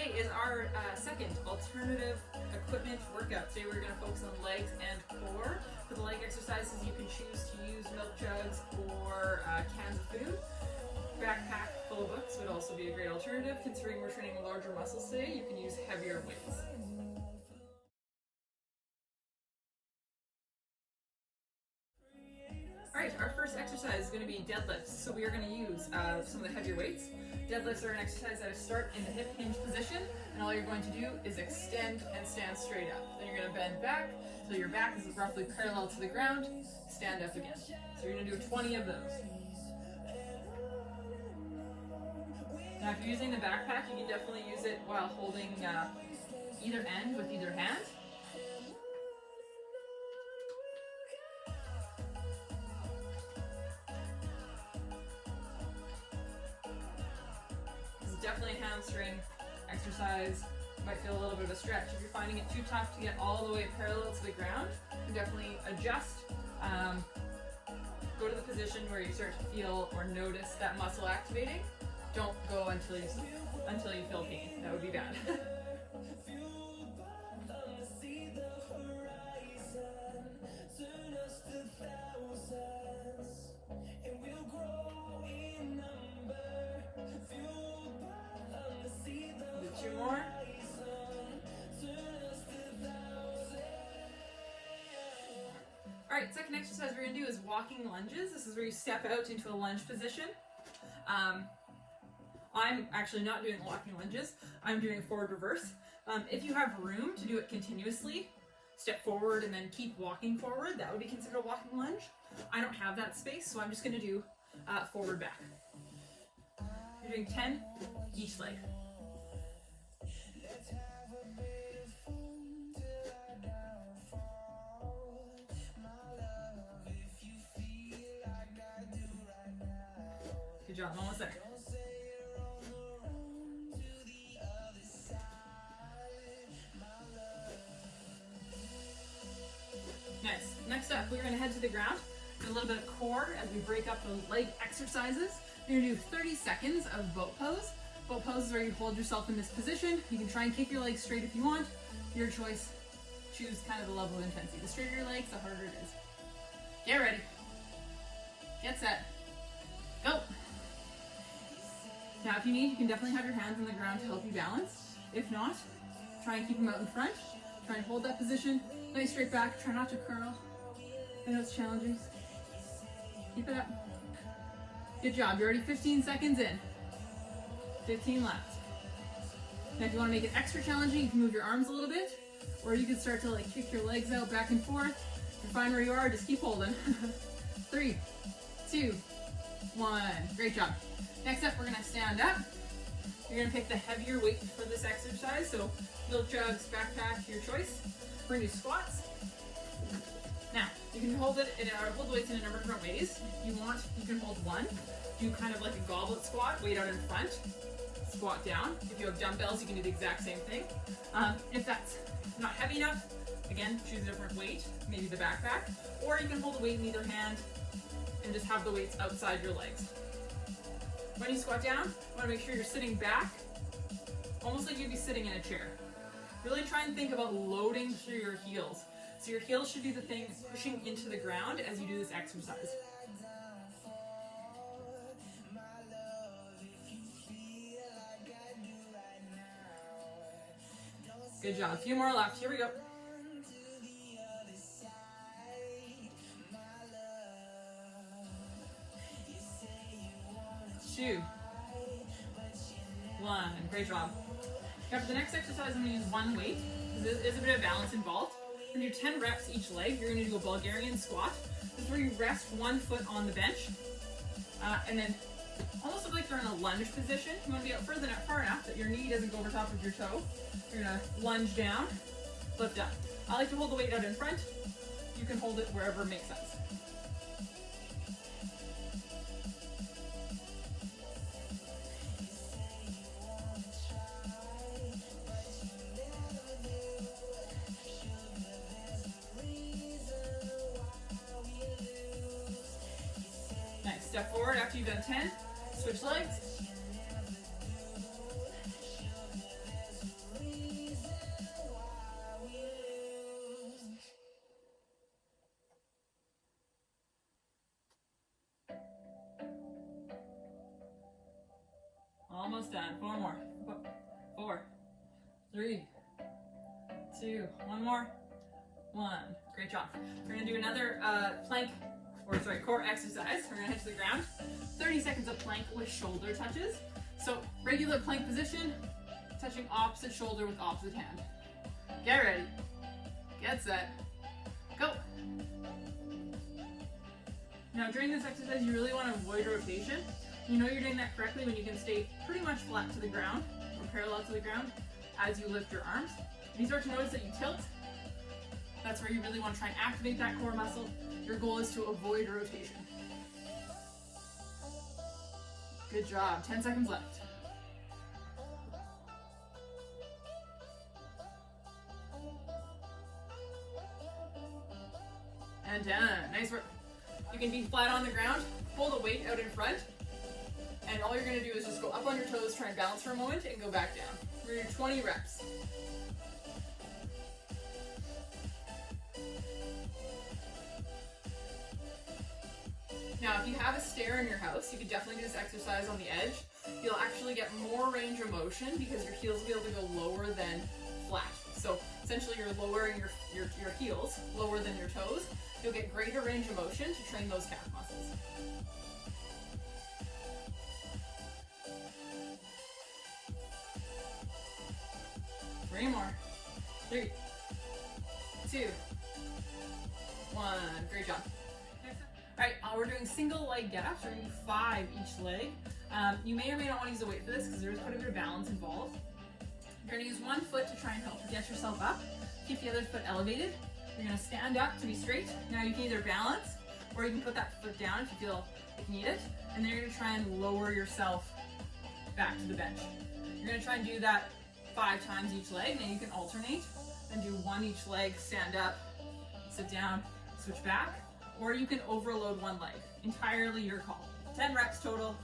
today is our second alternative equipment workout. Today we're going to focus on legs and core. For the leg exercises, you can choose to use milk jugs or cans of food. Backpack full of books would also be a great alternative. Considering we're training larger muscles today, you can use heavier weights. Alright, our first exercise is going to be deadlifts. So we are going to use some of the heavier weights. Deadlifts are an exercise that start in the hip hinge position, and all you're going to do is extend and stand straight up. Then you're going to bend back so your back is roughly parallel to the ground. Stand up again. So you're going to do 20 of those. Now if you're using the backpack, you can definitely use it while holding either end with either hand. Definitely a hamstring exercise. Might feel a little bit of a stretch. If you're finding it too tough to get all the way parallel to the ground, you can definitely adjust. Go to the position where you start to feel or notice that muscle activating. Don't go until you feel pain. That would be bad. Two more. Alright, second exercise we're going to do is walking lunges. This is where you step out into a lunge position. I'm actually not doing walking lunges. I'm doing forward reverse. If you have room to do it continuously, step forward and then keep walking forward, that would be considered a walking lunge. I don't have that space, so I'm just going to do forward back. You're doing 10 each leg. Good job, almost there. Nice. Next up, we're going to head to the ground. Do a little bit of core as we break up the leg exercises. You're going to do 30 seconds of boat pose. Boat pose is where you hold yourself in this position. You can try and kick your legs straight if you want. Your choice. Choose kind of the level of intensity. The straighter your legs, the harder it is. Get ready. Get set. Go. Now if you need, you can definitely have your hands on the ground to help you balance. If not, try and keep them out in front. Try and hold that position. Nice straight back. Try not to curl. I know it's challenging. Keep it up. Good job. You're already 15 seconds in. 15 left. Now if you want to make it extra challenging, you can move your arms a little bit, or you can start to like kick your legs out back and forth. If you're fine where you are, just keep holding. 3, 2, 1. Great job. Next up, we're going to stand up. You're going to pick the heavier weight for this exercise, so milk jugs, backpack, your choice. We're going to do squats. Now, you can hold the weights in a number of different ways. If you want, you can hold one. Do kind of like a goblet squat, weight out in front, squat down. If you have dumbbells, you can do the exact same thing. If that's not heavy enough, again, choose a different weight, maybe the backpack, or you can hold the weight in either hand and just have the weights outside your legs. When you squat down, you want to make sure you're sitting back, almost like you'd be sitting in a chair. Really try and think about loading through your heels. So your heels should be the thing pushing into the ground as you do this exercise. Good job. A few more left. Here we go. 2, 1. Great job. Now for the next exercise, I'm going to use one weight. There is a bit of balance involved. We're going to do 10 reps each leg. You're going to do a Bulgarian squat. This is where you rest one foot on the bench. And then almost look like you're in a lunge position. You want to be out far enough that your knee doesn't go over top of your toe. You're going to lunge down, lift up. I like to hold the weight out in front. You can hold it wherever makes sense. Nice. Step forward after you've done 10. Switch legs. Almost done. 4 more. 4, 3, 2, 1 more. 1. Great job. We're gonna do another core exercise. We're gonna head to the ground. 30 seconds of plank with shoulder touches. So regular plank position, touching opposite shoulder with opposite hand. Get ready. Get set. Go. Now during this exercise, you really want to avoid rotation. You know you're doing that correctly when you can stay pretty much flat to the ground or parallel to the ground as you lift your arms. If you start to notice that you tilt, that's where you really want to try and activate that core muscle. Your goal is to avoid rotation. Good job. 10 seconds left. And done. Nice work. You can be flat on the ground, pull the weight out in front, and all you're going to do is just go up on your toes, try and balance for a moment, and go back down. We're going to do 20 reps. Now, if you have a stair in your house, you could definitely do this exercise on the edge. You'll actually get more range of motion because your heels will be able to go lower than flat. So essentially you're lowering your heels lower than your toes. You'll get greater range of motion to train those calf muscles. Three more. 3, 2, 1. Great job. All right, we're doing single leg get-ups. We're doing 5 each leg. You may or may not want to use a weight for this because there's quite a bit of balance involved. You're going to use one foot to try and help get yourself up. Keep the other foot elevated. You're going to stand up to be straight. Now you can either balance or you can put that foot down if you feel like you need it. And then you're going to try and lower yourself back to the bench. You're going to try and do that 5 times each leg. Now you can alternate and do 1 each leg, stand up, sit down, switch back. Or you can overload 1 leg. Entirely your call. 10 reps total,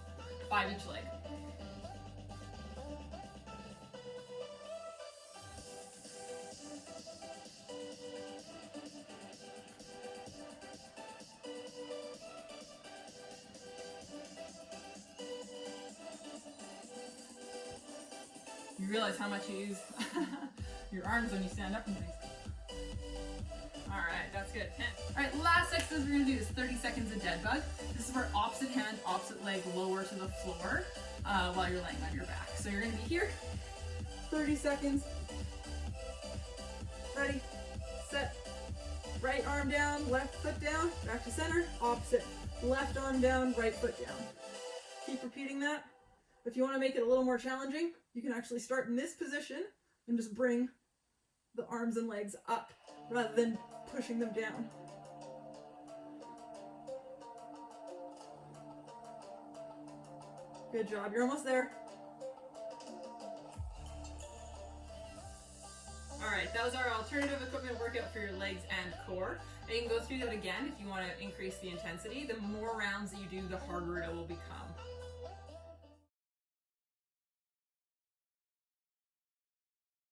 5 each leg. You realize how much you use your arms when you stand up and things. All right, that's good. 10. All right, last exercise we're gonna do is 30 seconds of dead bug. This is where opposite hand, opposite leg lower to the floor while you're laying on your back. So you're gonna be here, 30 seconds. Ready, set, right arm down, left foot down, back to center, opposite, left arm down, right foot down. Keep repeating that. If you wanna make it a little more challenging, you can actually start in this position and just bring the arms and legs up rather than pushing them down. Good job, you're almost there. All right, that was our alternative equipment workout for your legs and core. And you can go through that again if you want to increase the intensity. The more rounds that you do, the harder it will become.